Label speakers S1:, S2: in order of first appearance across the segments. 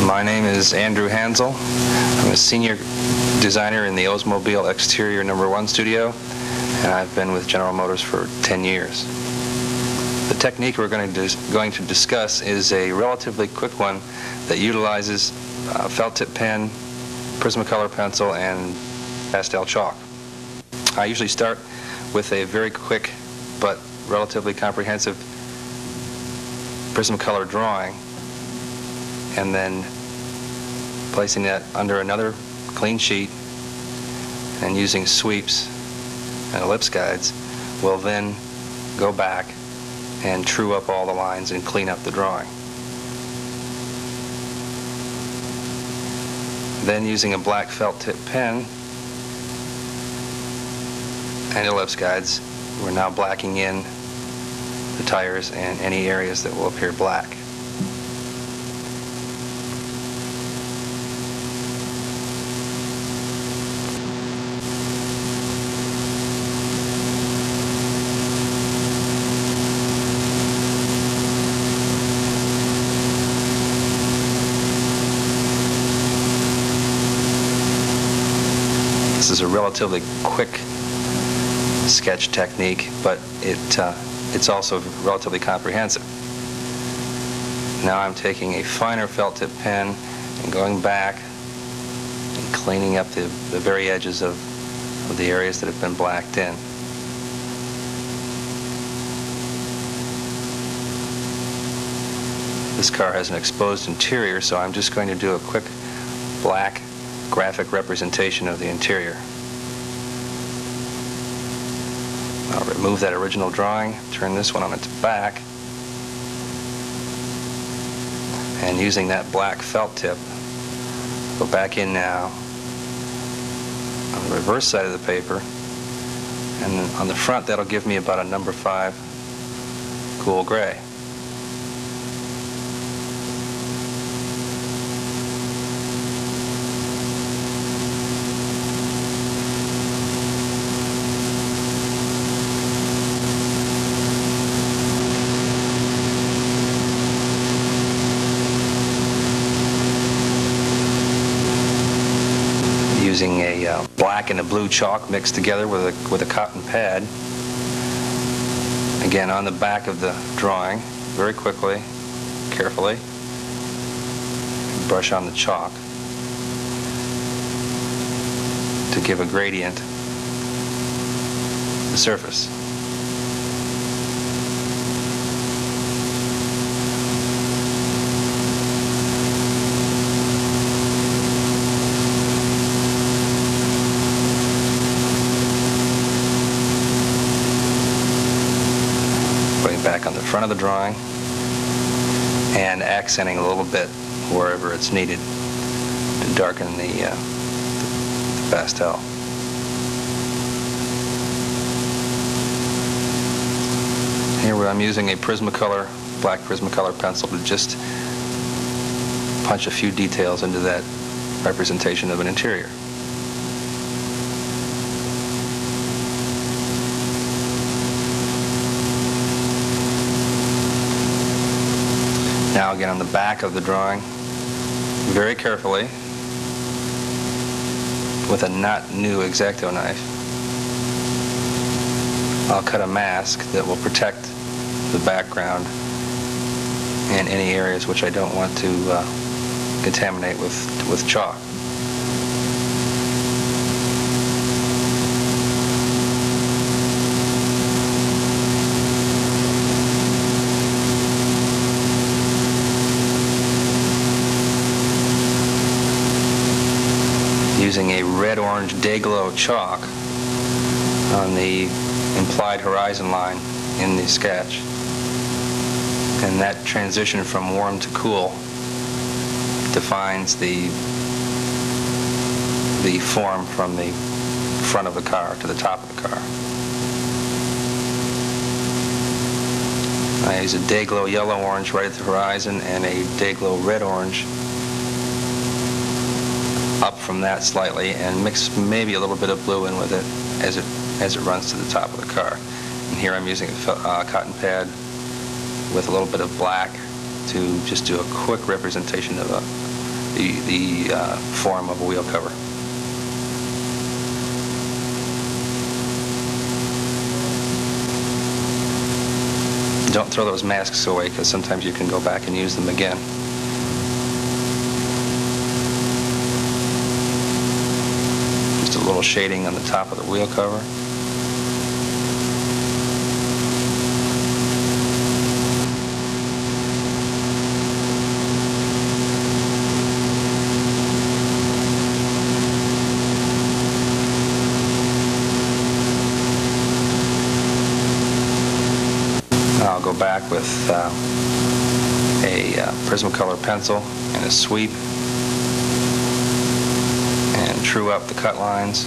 S1: My name is Andrew Hanzel. I'm a senior designer in the Oldsmobile Exterior No. 1 studio, and I've been with General Motors for 10 years. The technique we're going to discuss is a relatively quick one that utilizes felt tip pen, Prismacolor pencil, and pastel chalk. I usually start with a very quick but relatively comprehensive Prismacolor drawing, and then placing that under another clean sheet and using sweeps and ellipse guides, will then go back and true up all the lines and clean up the drawing. Then, using a black felt tip pen and ellipse guides, we're now blacking in the tires and any areas that will appear black. This is a relatively quick sketch technique, but it's also relatively comprehensive. Now I'm taking a finer felt tip pen and going back and cleaning up the very edges of the areas that have been blacked in. This car has an exposed interior, so I'm just going to do a quick black graphic representation of the interior. I'll remove that original drawing, turn this one on its back, and using that black felt tip, go back in now on the reverse side of the paper, and then on the front that'll give me about a number 5 cool gray. Using a black and a blue chalk mixed together with a cotton pad. Again, on the back of the drawing, very quickly, carefully, brush on the chalk to give a gradient to the surface. Back on the front of the drawing and accenting a little bit wherever it's needed to darken the pastel. Here I'm using a Prismacolor, black Prismacolor pencil to just punch a few details into that representation of an interior. Now again on the back of the drawing, very carefully, with a not new X-Acto knife, I'll cut a mask that will protect the background and any areas which I don't want to contaminate with chalk. Using a red-orange Dayglow chalk on the implied horizon line in the sketch. And that transition from warm to cool defines the form from the front of the car to the top of the car. I use a Dayglow yellow-orange right at the horizon and a Dayglow red-orange up from that slightly, and mix maybe a little bit of blue in with it as it runs to the top of the car. And here I'm using a cotton pad with a little bit of black to just do a quick representation of the form of a wheel cover. Don't throw those masks away, because sometimes you can go back and use them again. Just a little shading on the top of the wheel cover. I'll go back with a Prismacolor pencil and a sweep and true up the cut lines.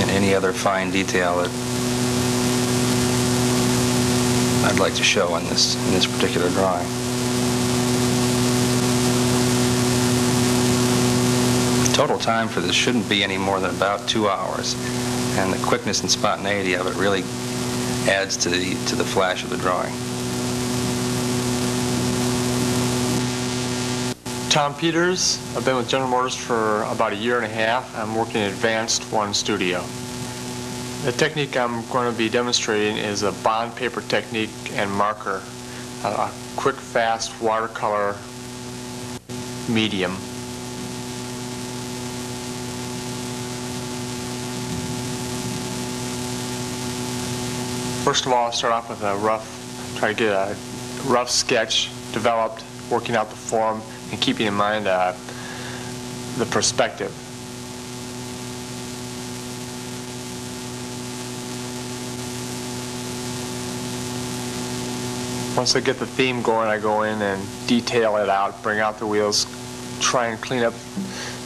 S1: And any other fine detail that I'd like to show in this particular drawing. Total time for this shouldn't be any more than about 2 hours, and the quickness and spontaneity of it really adds to the flash of the drawing.
S2: Tom Peters. I've been with General Motors for about 1.5 years. I'm working in Advanced One Studio. The technique I'm going to be demonstrating is a bond paper technique and marker, a quick, fast watercolor medium. First of all, I'll start off with try to get a rough sketch developed, working out the form and keeping in mind the perspective. Once I get the theme going, I go in and detail it out, bring out the wheels, try and clean up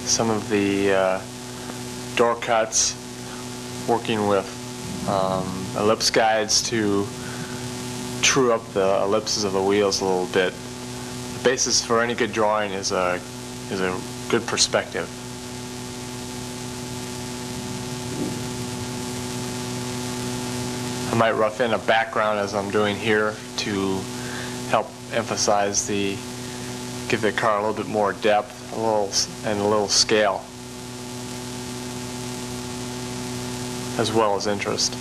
S2: some of the door cuts, working with ellipse guides to true up the ellipses of the wheels a little bit. The basis for any good drawing is a good perspective. I might rough in a background as I'm doing here to help emphasize give the car a little bit more depth, and a little scale, as well as interest.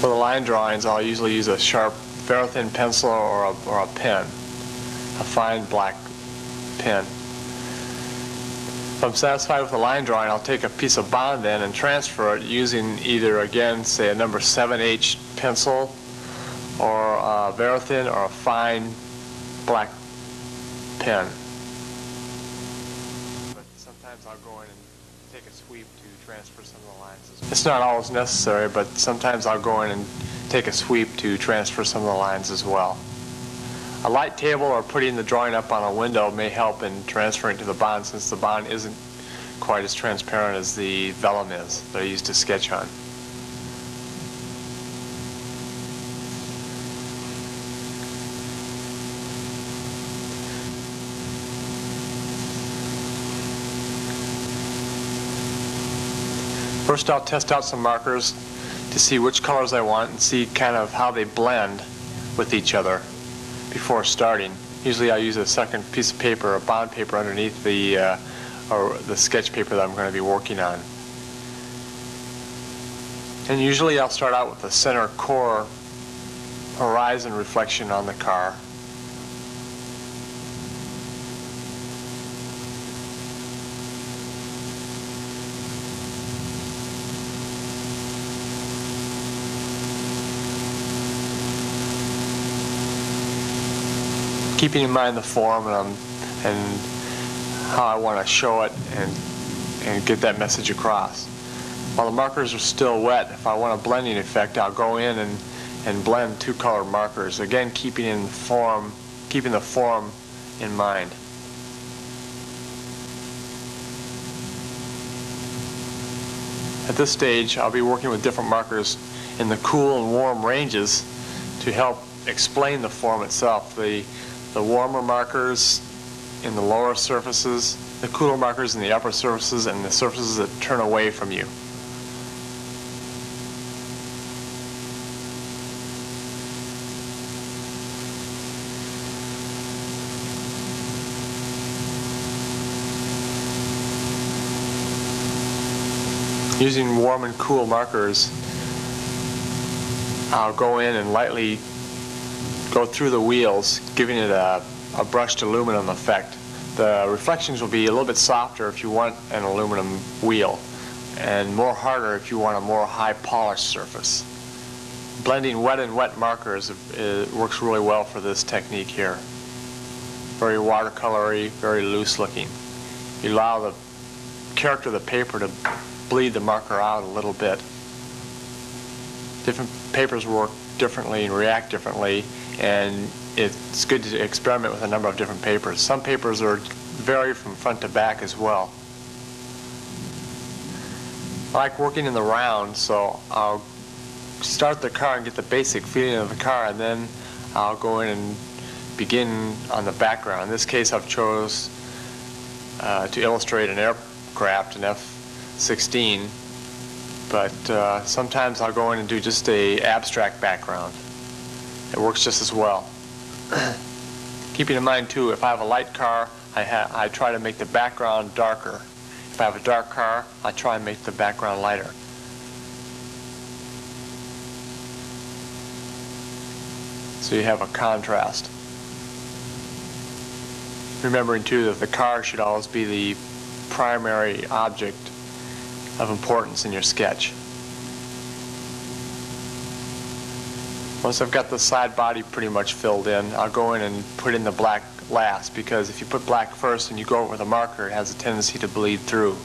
S2: For the line drawings, I'll usually use a sharp, very thin pencil or a pen, a fine black pen. If I'm satisfied with the line drawing, I'll take a piece of bond then and transfer it using either, again, say a number 7H pencil or a very thin or a fine black pen. But sometimes I'll go in and take a sweep to transfer some of the lines as well. It's not always necessary, but sometimes I'll go in and take a sweep to transfer some of the lines as well. A light table or putting the drawing up on a window may help in transferring to the bond, since the bond isn't quite as transparent as the vellum is that I used to sketch on. First, I'll test out some markers to see which colors I want and see kind of how they blend with each other before starting. Usually I use a second piece of paper, a bond paper, underneath the sketch paper that I'm going to be working on. And usually I'll start out with the center core horizon reflection on the car. Keeping in mind the form and how I want to show it and get that message across. While the markers are still wet, if I want a blending effect, I'll go in and blend two colored markers. Again, keeping the form in mind. At this stage, I'll be working with different markers in the cool and warm ranges to help explain the form itself. The warmer markers in the lower surfaces, the cooler markers in the upper surfaces and the surfaces that turn away from you. Using warm and cool markers, I'll go in and lightly go through the wheels, giving it a brushed aluminum effect. The reflections will be a little bit softer if you want an aluminum wheel, and more harder if you want a more high polished surface. Blending wet and wet markers works really well for this technique here. Very watercolory, very loose looking. You allow the character of the paper to bleed the marker out a little bit. Different papers work differently and react differently, and it's good to experiment with a number of different papers. Some papers vary from front to back as well. I like working in the round, so I'll start the car and get the basic feeling of the car, and then I'll go in and begin on the background. In this case, I've chose to illustrate an aircraft, an F-16, but sometimes I'll go in and do just a abstract background. It works just as well. Keeping in mind too, if I have a light car, I try to make the background darker. If I have a dark car, I try and make the background lighter. So you have a contrast. Remembering too that the car should always be the primary object of importance in your sketch. Once I've got the side body pretty much filled in, I'll go in and put in the black last, because if you put black first and you go over with a marker, it has a tendency to bleed through.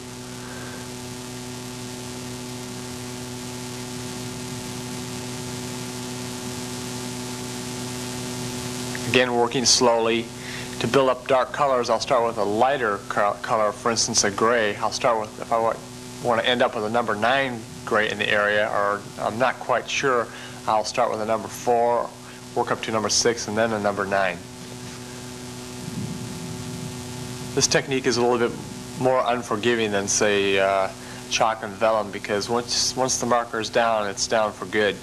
S2: Again, working slowly. To build up dark colors, I'll start with a lighter color, for instance a gray. I'll start with, if I want to end up with a number 9 gray in the area, or I'm not quite sure, I'll start with a number 4, work up to number 6, and then a number 9. This technique is a little bit more unforgiving than, say, chalk and vellum, because once the marker is down, it's down for good.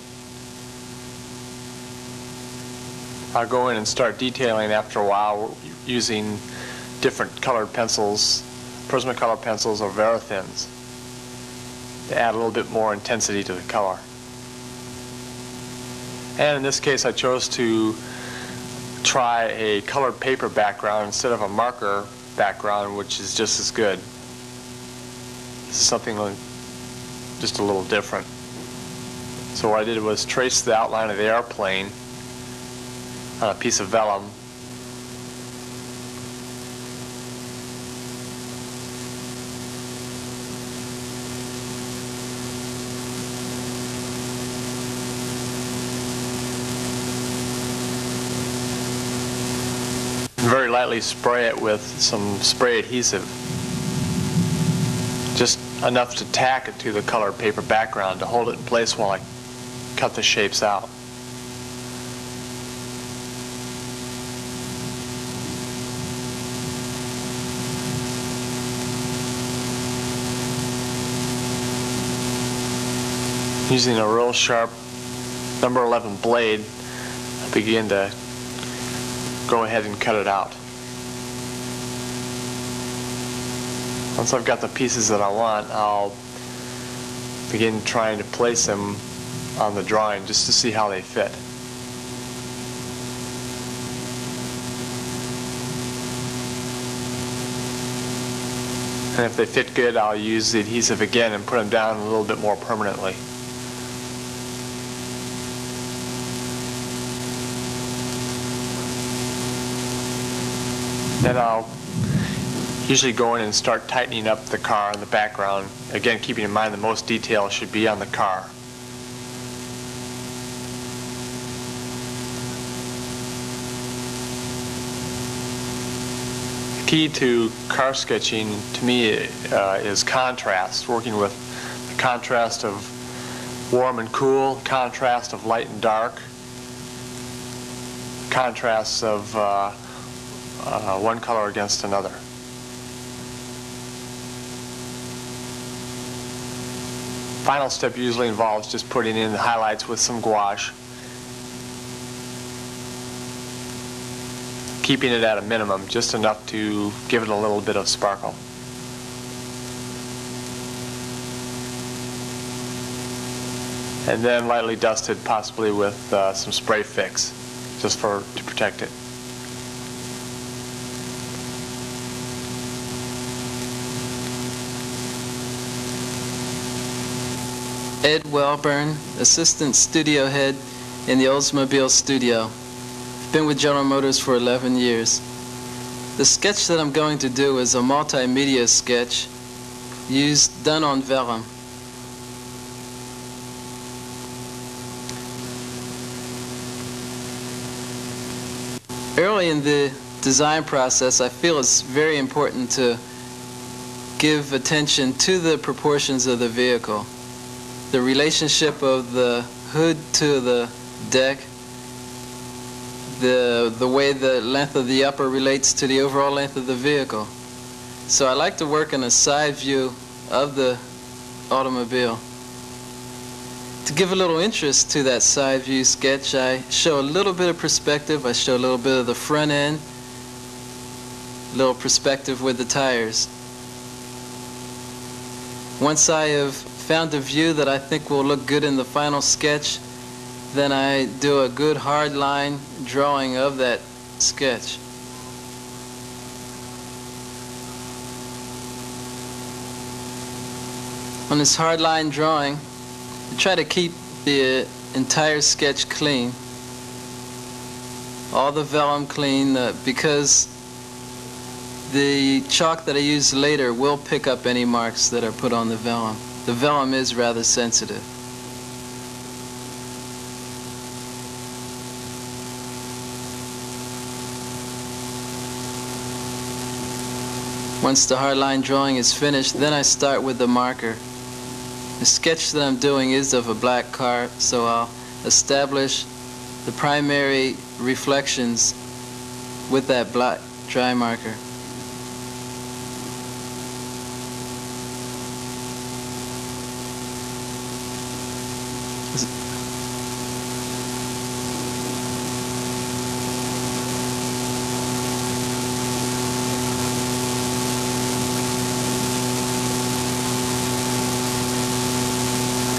S2: I'll go in and start detailing after a while using different colored pencils, Prismacolor pencils or Verithins, to add a little bit more intensity to the color. And in this case, I chose to try a colored paper background instead of a marker background, which is just as good. This is something just a little different. So what I did was trace the outline of the airplane on a piece of vellum. Very lightly spray it with some spray adhesive, just enough to tack it to the colored paper background to hold it in place while I cut the shapes out. Using a real sharp number 11 blade, I begin to go ahead and cut it out. Once I've got the pieces that I want, I'll begin trying to place them on the drawing just to see how they fit. And if they fit good, I'll use the adhesive again and put them down a little bit more permanently. Then I'll usually go in and start tightening up the car in the background, again keeping in mind that most detail should be on the car. The key to car sketching to me is contrast, working with the contrast of warm and cool, contrast of light and dark, contrasts of one color against another. final step usually involves just putting in the highlights with some gouache, keeping it at a minimum, just enough to give it a little bit of sparkle. And then lightly dusted, possibly with some spray fix, just to protect it.
S3: Ed Welburn, assistant studio head in the Oldsmobile studio. I've been with General Motors for 11 years. The sketch that I'm going to do is a multimedia sketch done on vellum. Early in the design process, I feel it's very important to give attention to the proportions of the vehicle. The relationship of the hood to the deck, the way the length of the upper relates to the overall length of the vehicle. So I like to work in a side view of the automobile. To give a little interest to that side view sketch, I show a little bit of perspective. I show a little bit of the front end, a little perspective with the tires. Once I have found a view that I think will look good in the final sketch, then I do a good hard line drawing of that sketch. On this hard line drawing, I try to keep the entire sketch clean, all the vellum clean, because the chalk that I use later will pick up any marks that are put on the vellum. The vellum is rather sensitive. Once the hard line drawing is finished, then I start with the marker. The sketch that I'm doing is of a black car, so I'll establish the primary reflections with that black dry marker.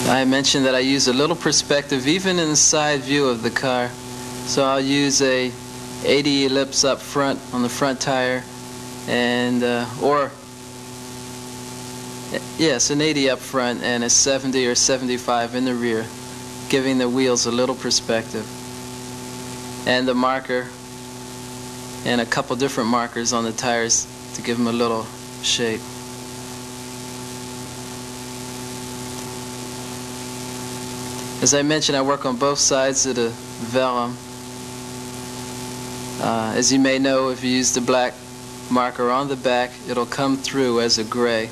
S3: I mentioned that I use a little perspective even in the side view of the car. So I'll use a 80 ellipse up front on the front tire, and yes, an 80 up front and a 70 or 75 in the rear, giving the wheels a little perspective. And the marker, and a couple different markers on the tires to give them a little shape. As I mentioned, I work on both sides of the vellum. As you may know, if you use the black marker on the back, it'll come through as a gray.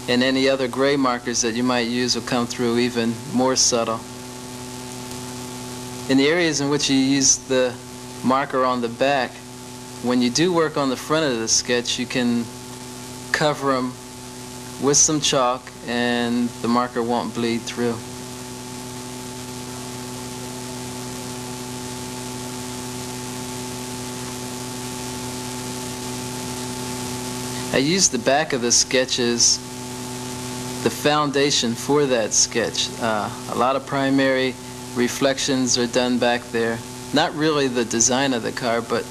S3: And any other gray markers that you might use will come through even more subtle. In the areas in which you use the marker on the back, when you do work on the front of the sketch, you can cover them with some chalk and the marker won't bleed through. I use the back of the sketch as the foundation for that sketch. A lot of primary reflections are done back there. Not really the design of the car, but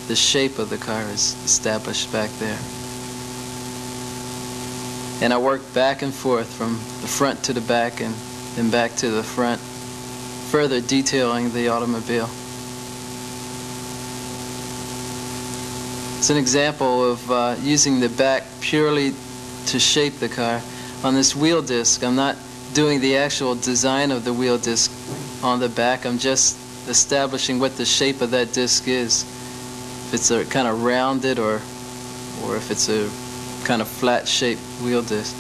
S3: the shape of the car is established back there. And I work back and forth from the front to the back and then back to the front, further detailing the automobile. It's an example of using the back purely to shape the car. On this wheel disc, I'm not doing the actual design of the wheel disc on the back. I'm just establishing what the shape of that disc is. If it's a kind of rounded or if it's a kind of flat shaped wheel disc.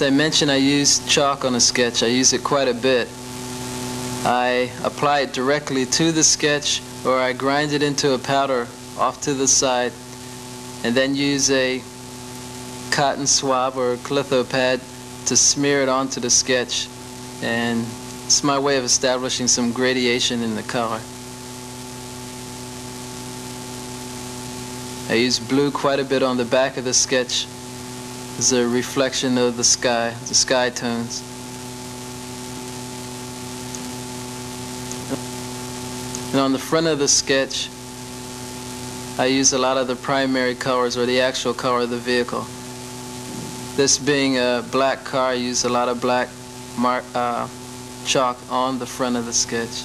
S3: As I mentioned, I use chalk on a sketch. I use it quite a bit. I apply it directly to the sketch, or I grind it into a powder off to the side, and then use a cotton swab or a litho pad to smear it onto the sketch. And it's my way of establishing some gradation in the color. I use blue quite a bit on the back of the sketch as a reflection of the sky tones. And on the front of the sketch, I use a lot of the primary colors, or the actual color of the vehicle. This being a black car, I use a lot of black chalk on the front of the sketch.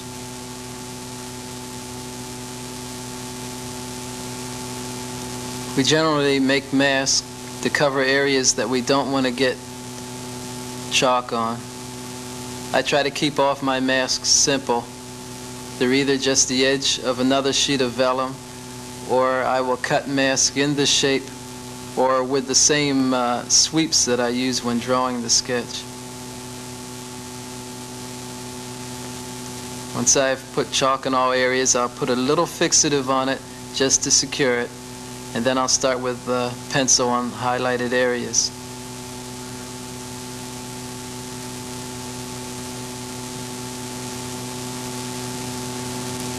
S3: We generally make masks to cover areas that we don't want to get chalk on. I try to keep off my masks simple. They're either just the edge of another sheet of vellum, or I will cut mask in the shape, or with the same sweeps that I use when drawing the sketch. Once I've put chalk in all areas, I'll put a little fixative on it just to secure it, and then I'll start with the pencil on highlighted areas.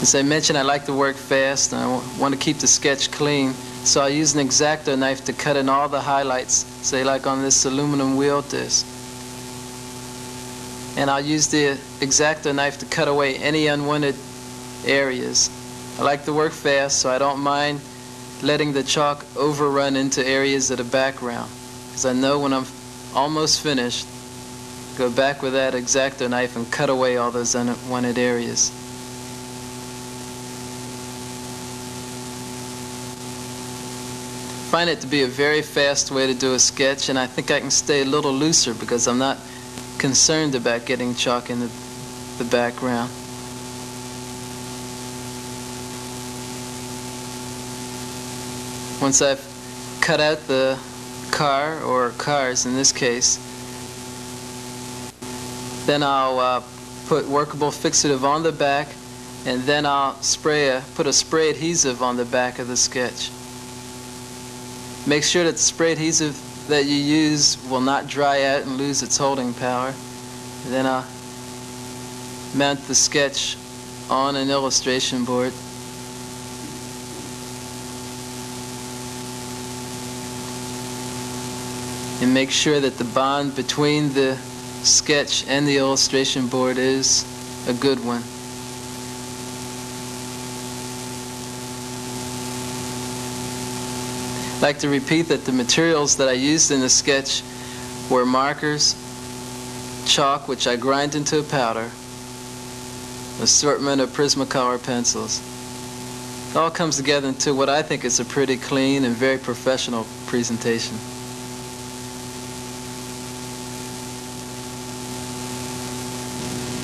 S3: As I mentioned, I like to work fast, and I want to keep the sketch clean, so I use an X-Acto knife to cut in all the highlights, say like on this aluminum wheel disc. And I'll use the X-Acto knife to cut away any unwanted areas. I like to work fast, so I don't mind letting the chalk overrun into areas of the background, because I know when I'm almost finished, go back with that X-Acto knife and cut away all those unwanted areas. I find it to be a very fast way to do a sketch, and I think I can stay a little looser because I'm not concerned about getting chalk in the background. Once I've cut out the car, or cars in this case, then I'll put workable fixative on the back, and then I'll put a spray adhesive on the back of the sketch. Make sure that the spray adhesive that you use will not dry out and lose its holding power. And then I'll mount the sketch on an illustration board. And make sure that the bond between the sketch and the illustration board is a good one. I'd like to repeat that the materials that I used in the sketch were markers, chalk, which I grind into a powder, assortment of Prismacolor pencils. It all comes together into what I think is a pretty clean and very professional presentation.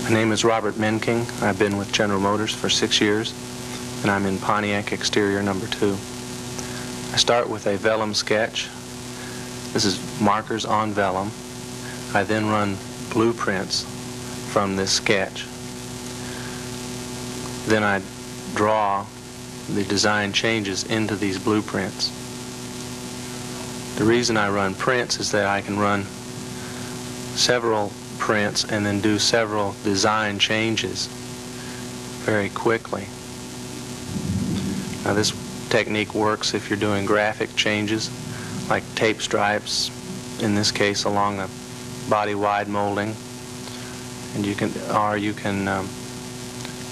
S4: My name is Robert Menking. I've been with General Motors for 6 years, and I'm in Pontiac Exterior number 2. I start with a vellum sketch. This is markers on vellum. I then run blueprints from this sketch. Then I draw the design changes into these blueprints. The reason I run prints is that I can run several prints and then do several design changes very quickly. Now this technique works if you're doing graphic changes like tape stripes, in this case along a body wide molding, and you can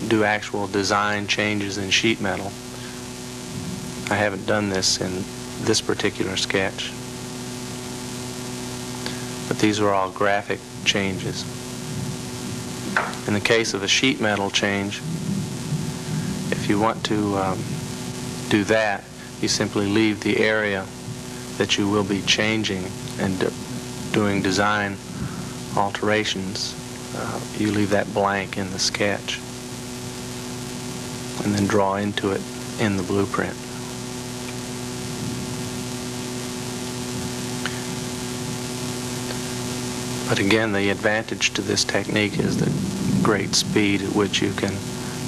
S4: do actual design changes in sheet metal. I haven't done this in this particular sketch, but these are all graphic changes. In the case of a sheet metal change, if you want to do that, you simply leave the area that you will be changing and doing design alterations. You leave that blank in the sketch and then draw into it in the blueprint. But again, the advantage to this technique is the great speed at which you can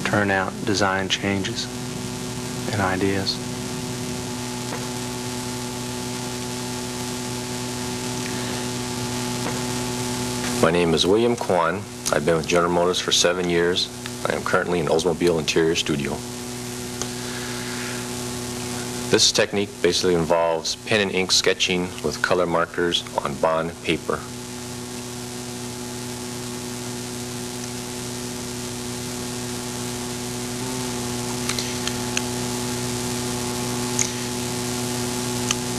S4: turn out design changes and ideas.
S5: My name is William Quan. I've been with General Motors for 7 years. I am currently in Oldsmobile Interior Studio. This technique basically involves pen and ink sketching with color markers on bond paper.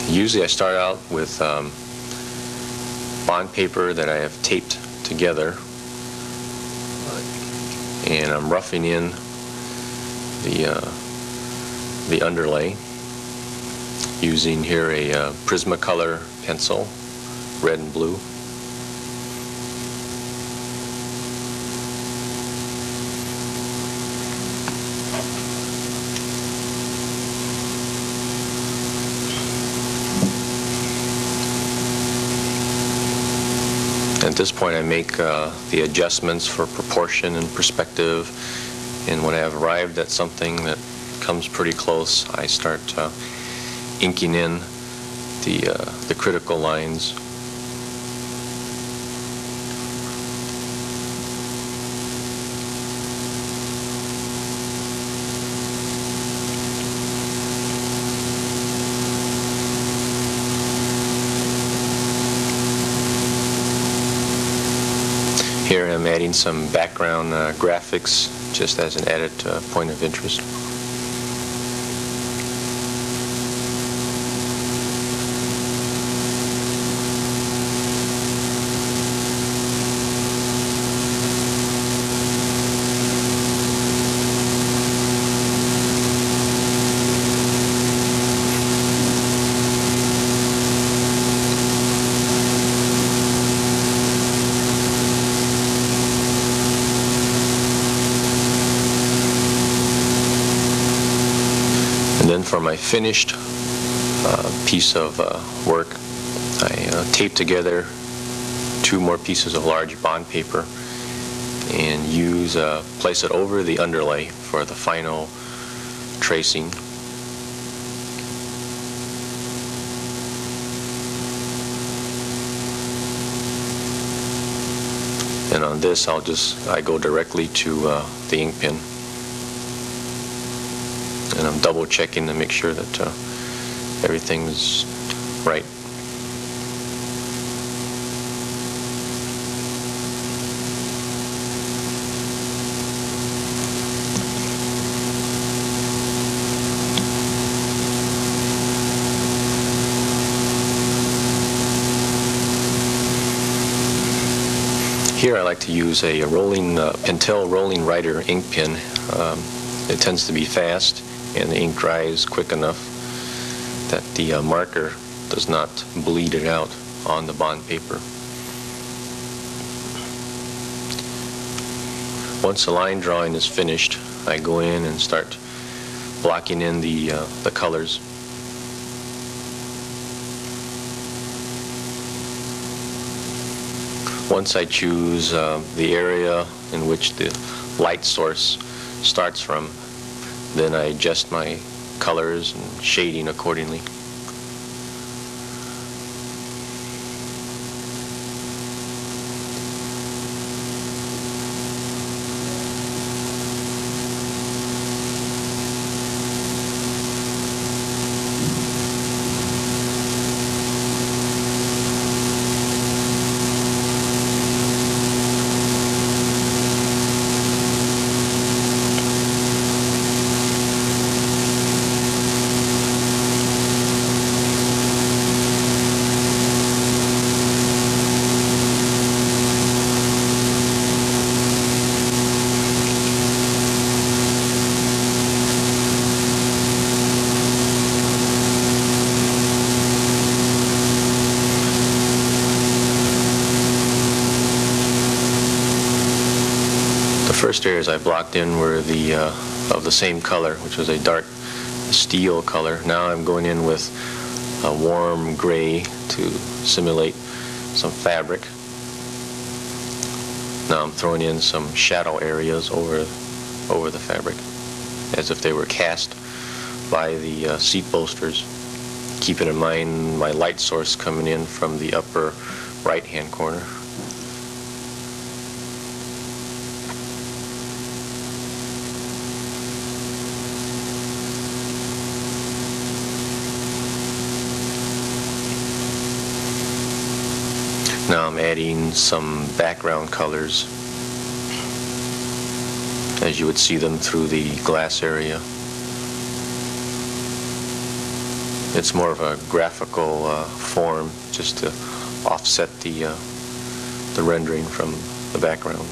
S5: Usually I start out with bond paper that I have taped together, and I'm roughing in the underlay using here a Prismacolor pencil, red and blue. At this point I make the adjustments for proportion and perspective, and when I have arrived at something that comes pretty close, I start inking in the critical lines. Here I'm adding some background graphics just as an added point of interest. And then for my finished piece of work, I tape together 2 more pieces of large bond paper and place it over the underlay for the final tracing. And on this I go directly to the ink pen. And I'm double checking to make sure that everything's right. Here I like to use a Pentel rolling writer ink pen. It tends to be fast, and the ink dries quick enough that the marker does not bleed it out on the bond paper. Once the line drawing is finished, I go in and start blocking in the colors. Once I choose the area in which the light source starts from, then I adjust my colors and shading accordingly. First areas I blocked in were of the same color, which was a dark steel color. Now I'm going in with a warm gray to simulate some fabric. Now I'm throwing in some shadow areas over the fabric, as if they were cast by the seat bolsters, keeping in mind my light source coming in from the upper right-hand corner. Now I'm adding some background colors as you would see them through the glass area. It's more of a graphical form just to offset the rendering from the background.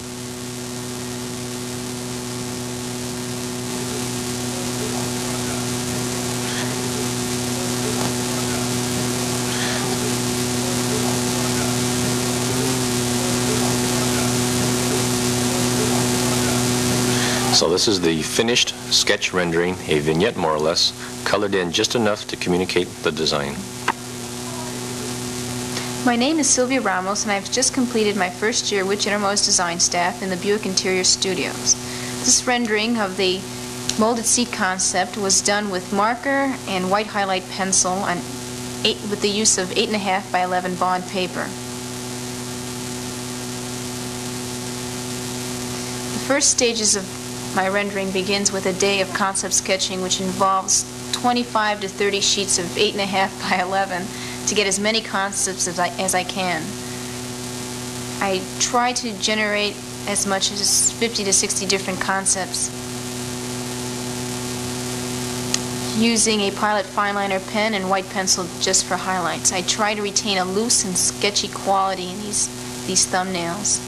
S5: So this is the finished sketch rendering, a vignette more or less, colored in just enough to communicate the design.
S6: My name is Silvia Ramos, and I've just completed my first year with General Motors design staff in the Buick Interior Studios. This rendering of the molded seat concept was done with marker and white highlight pencil with the use of 8.5 by 11 bond paper. The first stages of my rendering begins with a day of concept sketching, which involves 25 to 30 sheets of 8.5 by 11 to get as many concepts as I can. I try to generate as much as 50 to 60 different concepts using a Pilot fineliner pen and white pencil just for highlights. I try to retain a loose and sketchy quality in these thumbnails.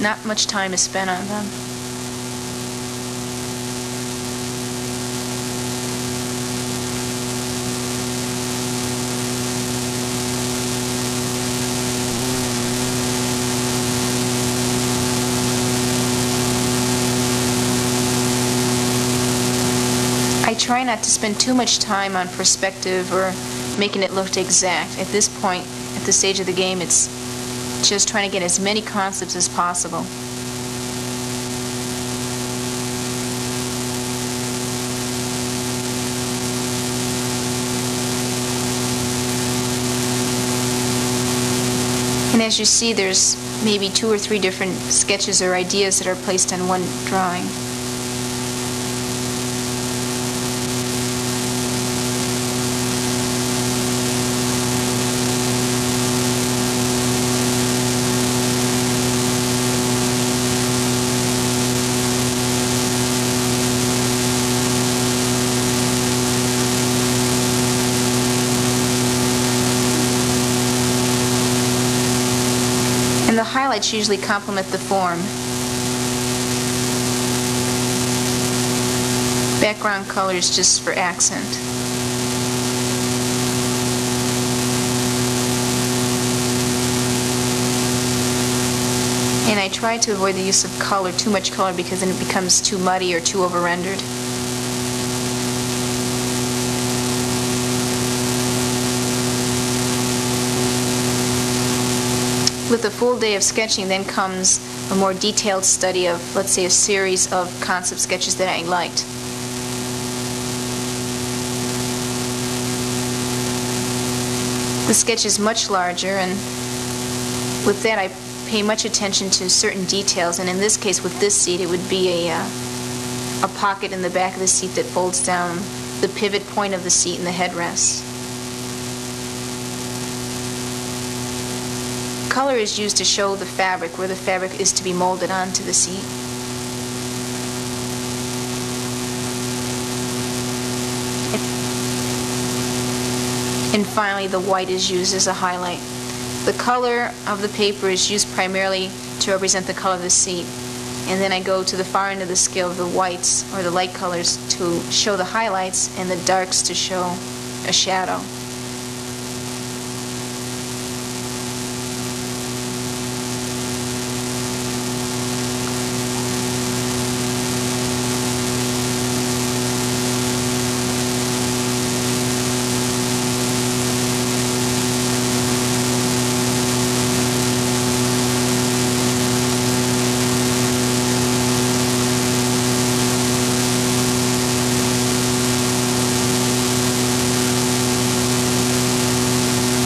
S6: Not much time is spent on them. I try not to spend too much time on perspective or making it look exact. At this point, at this stage of the game, it's just trying to get as many concepts as possible. And as you see, there's maybe 2 or 3 different sketches or ideas that are placed on one drawing. And the highlights usually complement the form. Background color is just for accent. And I try to avoid the use of color, too much color, because then it becomes too muddy or too over-rendered. With a full day of sketching then comes a more detailed study of, let's say, a series of concept sketches that I liked. The sketch is much larger, and with that I pay much attention to certain details, and in this case with this seat it would be a pocket in the back of the seat that folds down the pivot point of the seat and the headrest. Color is used to show the fabric, where the fabric is to be molded onto the seat. And finally, the white is used as a highlight. The color of the paper is used primarily to represent the color of the seat. And then I go to the far end of the scale of the whites, or the light colors, to show the highlights, and the darks to show a shadow.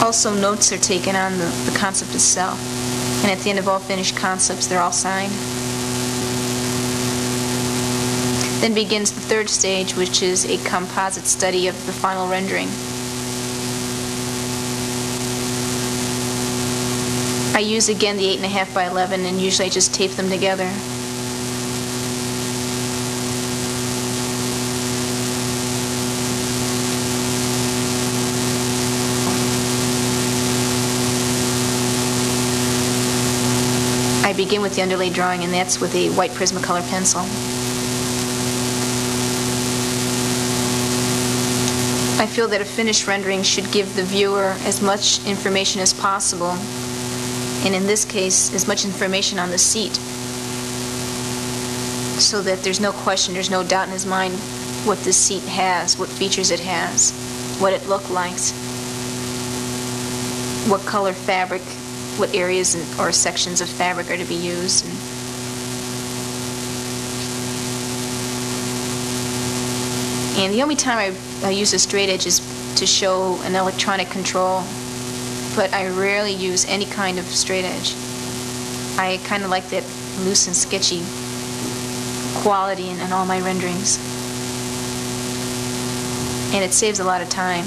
S6: Also, notes are taken on the concept itself. And at the end of all finished concepts, they're all signed. Then begins the third stage, which is a composite study of the final rendering. I use again the 8.5 by 11, and usually I just tape them together. I begin with the underlay drawing, and that's with a white Prismacolor pencil. I feel that a finished rendering should give the viewer as much information as possible, and in this case, as much information on the seat, so that there's no question, there's no doubt in his mind what this seat has, what features it has, what it looks like, what color fabric, what areas or sections of fabric are to be used. And the only time I use a straight edge is to show an electronic control, but I rarely use any kind of straight edge. I kind of like that loose and sketchy quality in all my renderings. And it saves a lot of time.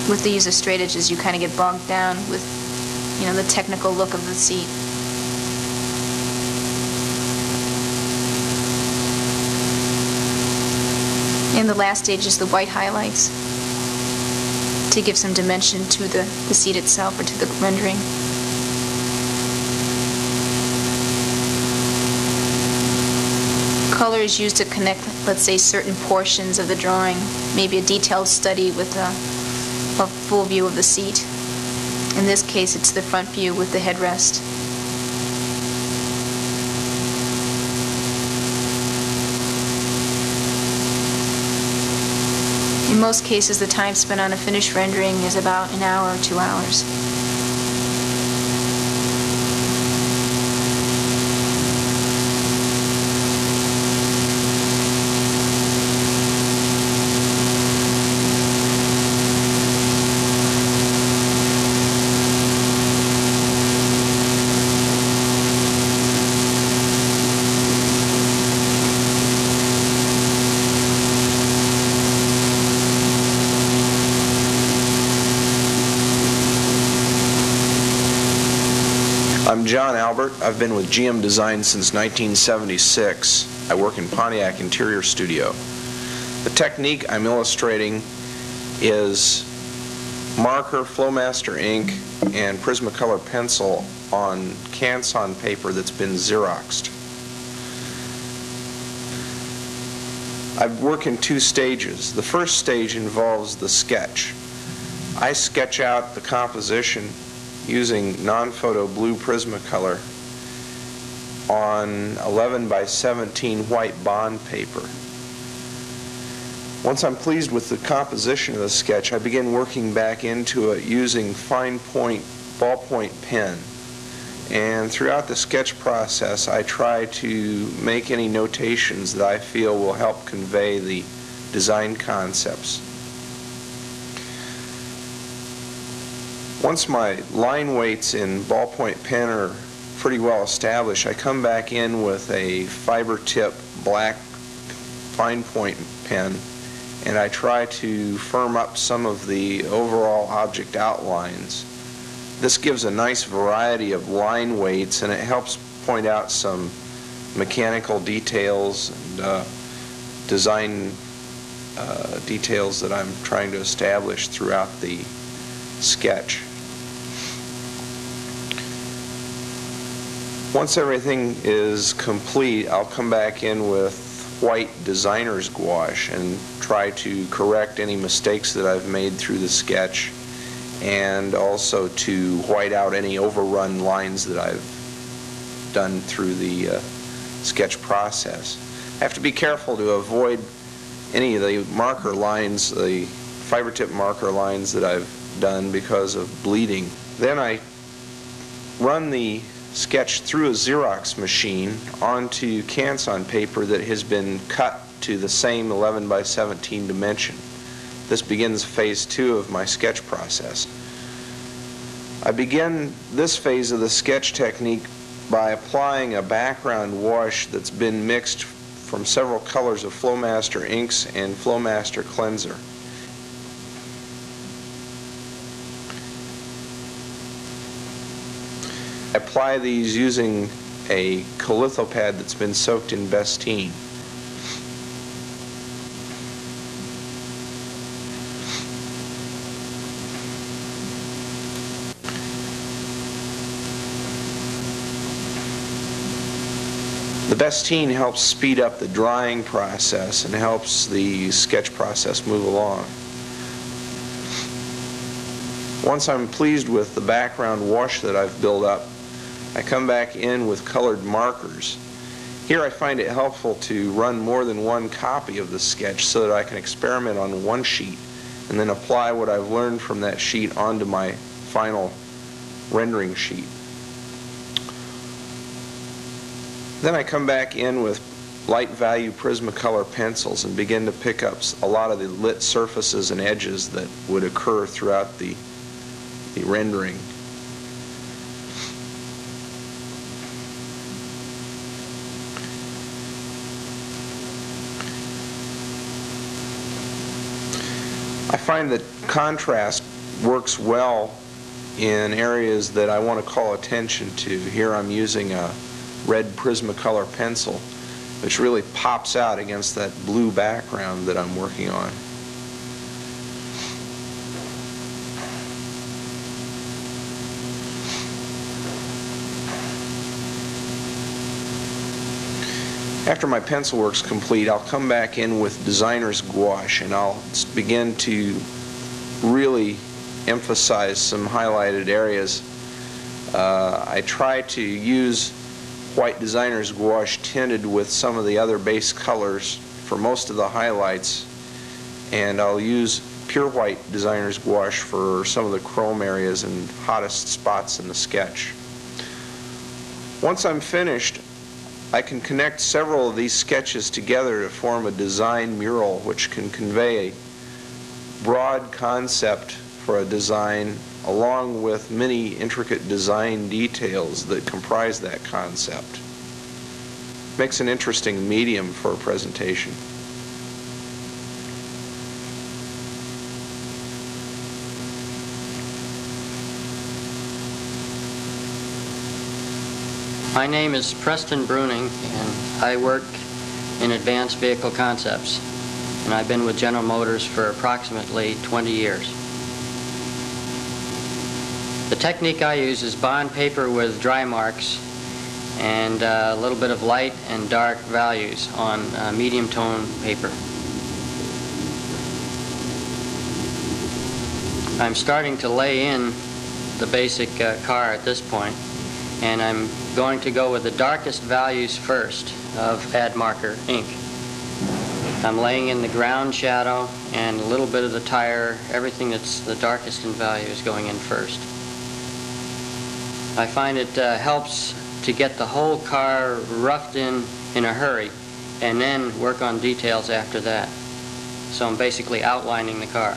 S6: With the use of straight edges, you kind of get bogged down with, the technical look of the seat. And the last stage is the white highlights to give some dimension to the seat itself or to the rendering. Color is used to connect, let's say, certain portions of the drawing, maybe a detailed study with a full view of the seat. In this case, it's the front view with the headrest. In most cases, the time spent on a finished rendering is about an hour or 2 hours.
S7: I'm John Albert. I've been with GM Design since 1976. I work in Pontiac Interior Studio. The technique I'm illustrating is marker, Flowmaster ink, and Prismacolor pencil on Canson paper that's been Xeroxed. I work in two stages. The first stage involves the sketch. I sketch out the composition using non-photo blue Prismacolor on 11 by 17 white bond paper. Once I'm pleased with the composition of the sketch, I begin working back into it using fine point ballpoint pen. And throughout the sketch process, I try to make any notations that I feel will help convey the design concepts. Once my line weights in ballpoint pen are pretty well established, I come back in with a fiber tip black fine point pen, and I try to firm up some of the overall object outlines. This gives a nice variety of line weights, and it helps point out some mechanical details and design details that I'm trying to establish throughout the sketch. Once everything is complete, I'll come back in with white designer's gouache and try to correct any mistakes that I've made through the sketch, and also to white out any overrun lines that I've done through the sketch process. I have to be careful to avoid any of the marker lines, the fiber tip marker lines that I've done because of bleeding. Then I run the sketch through a Xerox machine onto Canson paper that has been cut to the same 11 by 17 dimension. this begins phase 2 of my sketch process. I begin this phase of the sketch technique by applying a background wash that's been mixed from several colors of Flowmaster inks and Flowmaster cleanser. I apply these using a colithopad that's been soaked in Bestine. The Bestine helps speed up the drying process and helps the sketch process move along. Once I'm pleased with the background wash that I've built up, I come back in with colored markers. Here I find it helpful to run more than one copy of the sketch so that I can experiment on one sheet and then apply what I've learned from that sheet onto my final rendering sheet. Then I come back in with light value Prismacolor pencils and begin to pick up a lot of the lit surfaces and edges that would occur throughout the rendering. I find that contrast works well in areas that I want to call attention to. Here I'm using a red Prismacolor pencil, which really pops out against that blue background that I'm working on. After my pencil work's complete, I'll come back in with designer's gouache and I'll begin to really emphasize some highlighted areas. I try to use white designer's gouache tinted with some of the other base colors for most of the highlights, and I'll use pure white designer's gouache for some of the chrome areas and hottest spots in the sketch. Once I'm finished, I can connect several of these sketches together to form a design mural which can convey a broad concept for a design along with many intricate design details that comprise that concept. Makes an interesting medium for a presentation.
S8: My name is Preston Brunning, and I work in advanced vehicle concepts, and I've been with General Motors for approximately 20 years. The technique I use is bond paper with dry marks and a little bit of light and dark values on medium tone paper. I'm starting to lay in the basic car at this point, and I'm going to go with the darkest values first of add marker ink. I'm laying in the ground shadow and a little bit of the tire. Everything that's the darkest in value is going in first. I find it helps to get the whole car roughed in a hurry and then work on details after that. So I'm basically outlining the car.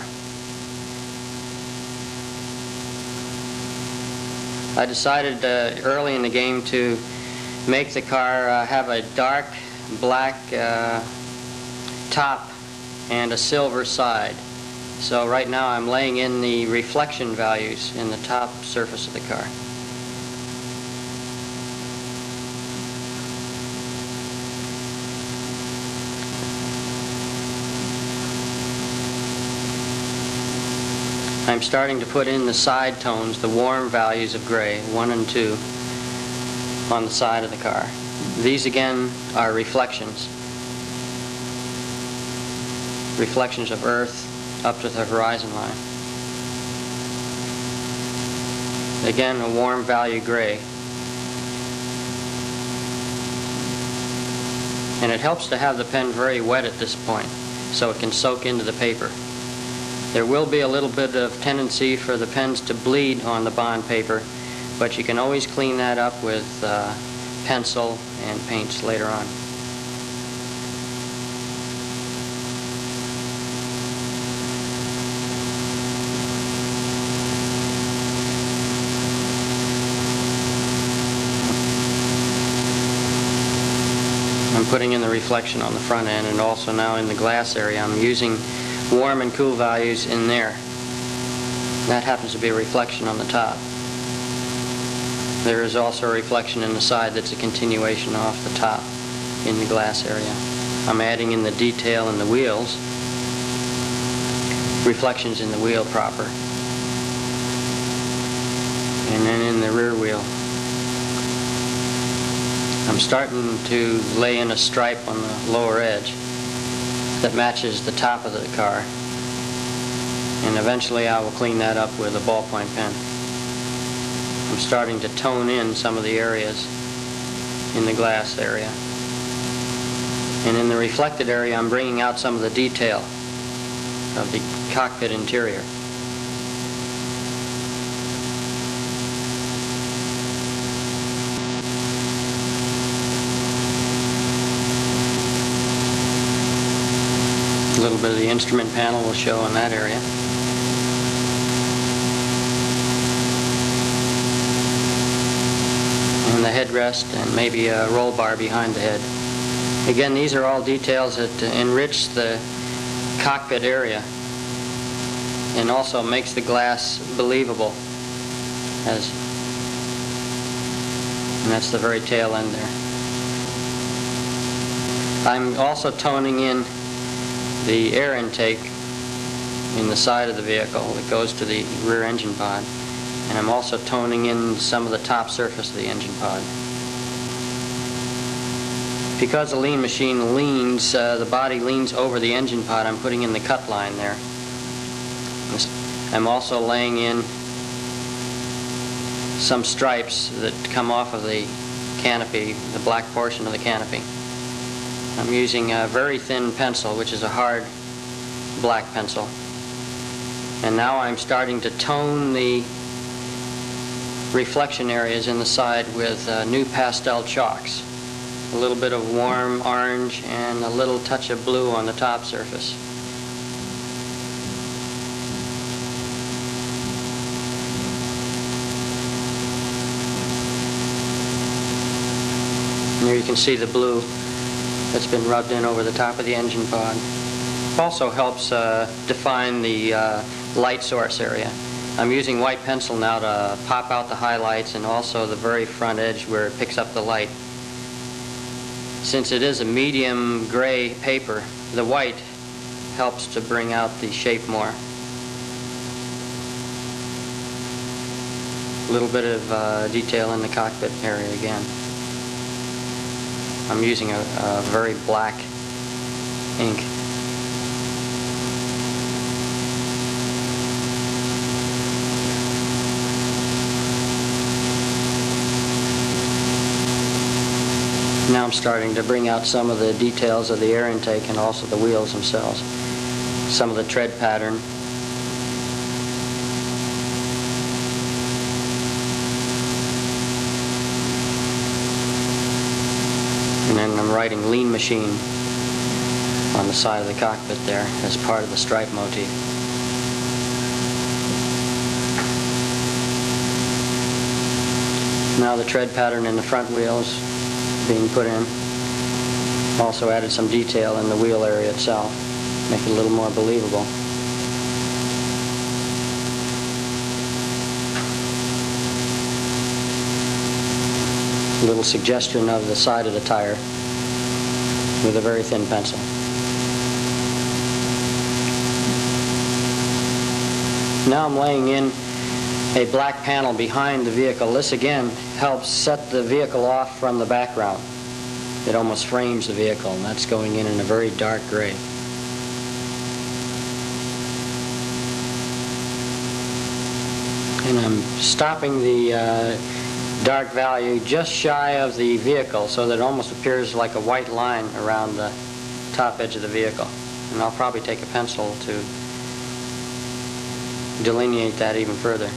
S8: I decided early in the game to make the car have a dark black top and a silver side. So right now I'm laying in the reflection values in the top surface of the car. I'm starting to put in the side tones, the warm values of gray, 1 and 2, on the side of the car. These again are reflections. Reflections of Earth up to the horizon line. Again, a warm value gray. And it helps to have the pen very wet at this point so it can soak into the paper. There will be a little bit of tendency for the pens to bleed on the bond paper, but you can always clean that up with pencil and paints later on. I'm putting in the reflection on the front end, and also now in the glass area I'm using warm and cool values in there. That happens to be a reflection on the top. There is also a reflection in the side that's a continuation off the top in the glass area. I'm adding in the detail in the wheels, reflections in the wheel proper, and then in the rear wheel I'm starting to lay in a stripe on the lower edge that matches the top of the car, and eventually I will clean that up with a ballpoint pen. I'm starting to tone in some of the areas in the glass area, and in the reflected area I'm bringing out some of the detail of the cockpit interior. A little bit of the instrument panel will show in that area. And the headrest and maybe a roll bar behind the head. Again, these are all details that enrich the cockpit area and also makes the glass believable. And that's the very tail end there. I'm also toning in the air intake in the side of the vehicle that goes to the rear engine pod, and I'm also toning in some of the top surface of the engine pod. Because the lean machine leans, the body leans over the engine pod, I'm putting in the cut line there. I'm also laying in some stripes that come off of the canopy, the black portion of the canopy. I'm using a very thin pencil, which is a hard black pencil. And now I'm starting to tone the reflection areas in the side with new pastel chalks. A little bit of warm orange and a little touch of blue on the top surface. And here you can see the blue that's been rubbed in over the top of the engine pod. Also helps define the light source area. I'm using white pencil now to pop out the highlights and also the very front edge where it picks up the light. Since it is a medium gray paper, the white helps to bring out the shape more. A little bit of detail in the cockpit area again. I'm using a very black ink. Now I'm starting to bring out some of the details of the air intake and also the wheels themselves. Some of the tread pattern. And then I'm writing lean machine on the side of the cockpit there as part of the stripe motif. Now the tread pattern in the front wheels being put in. Also added some detail in the wheel area itself, make it a little more believable. A little suggestion of the side of the tire with a very thin pencil. Now I'm laying in a black panel behind the vehicle. This again helps set the vehicle off from the background. It almost frames the vehicle, and that's going in a very dark gray. And I'm stopping the dark value just shy of the vehicle so that it almost appears like a white line around the top edge of the vehicle. And I'll probably take a pencil to delineate that even further.